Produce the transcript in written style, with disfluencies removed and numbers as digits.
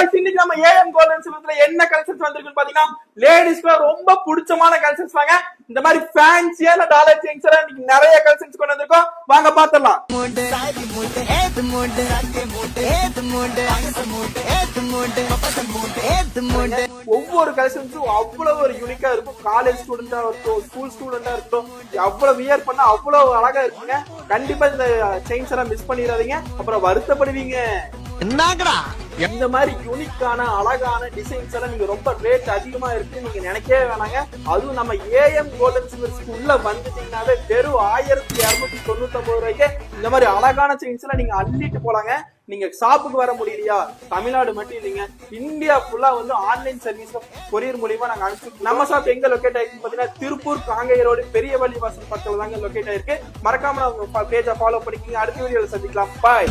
இன்னைக்கு நம்ம AM golden சில்வர்ஸ்ல என்ன கலெக்ஷன்ஸ் வந்திருக்குன்னு பாத்தீங்கன்னா லேடிஸ்க்கு ரொம்ப பிடிச்சமான கலெக்ஷன்ஸ் வாங்க. இந்த மாதிரி ஃபேன்சியான டாலர் செயின்ஸ் எல்லாம் இன்னைக்கு நிறைய கலெக்ஷன்ஸ் கொண்டு வந்திருக்கோம். வாங்க பாத்துடலாம். ஒவ்வொரு கலெக்ஷன்ஸும் அவ்வளவு ஒரு யூனிக்கா இருக்கும். காலேஜ் ஸ்டூடெண்டா இருக்கட்டும், ஸ்கூல் ஸ்டூடெண்டா இருக்கட்டும், அவ்வளவு வியர் பண்ணா அவ்வளவு அழகா இருக்குங்க. கண்டிப்பா இந்த செயின்ஸ் எல்லாம் மிஸ் பண்ணிடாதீங்க, அப்புறம் வருத்தப்படுவீங்க. என்னங்கடா இந்த மாதிரி யூனிக்கான அழகான டிசைன்ஸ் எல்லாம் நீங்க ரொம்ப ரேட் அதிகமா இருக்கு நீங்க நினைக்கவே வேணாங்க. அதுவும் நம்ம ஏஎம் கோல்டன் சில்வர்ஸ்க்கு உள்ள வந்துட்டீங்கன்னாவே வெறும் 1299 ரூபாய்க்கு இந்த மாதிரி அழகான செயின்ஸ் எல்லாம் நீங்க அள்ளிட்டு போலாங்க. நீங்க ஷாப்புக்கு வர முடியலையா, தமிழ்நாடு மட்டும் இல்லைங்க, இந்தியா ஃபுல்லா வந்து ஆன்லைன் சர்வீஸ் கொரியர் மூலியமா நாங்க அனுப்பிச்சு. நம்ம ஷாப் எங்க லொகேட் ஆயிருக்கு பாத்தீங்கன்னா திருப்பூர் காங்கேய ரோடு பெரிய வழி வாசல் பக்கத்துல தாங்க லொகேட் ஆயிருக்கு. மறக்காம நம்ம பேஜை ஃபாலோ பண்ணிக்கீங்க. அடுத்த வீடியோல சந்திக்கலாம். பாய்.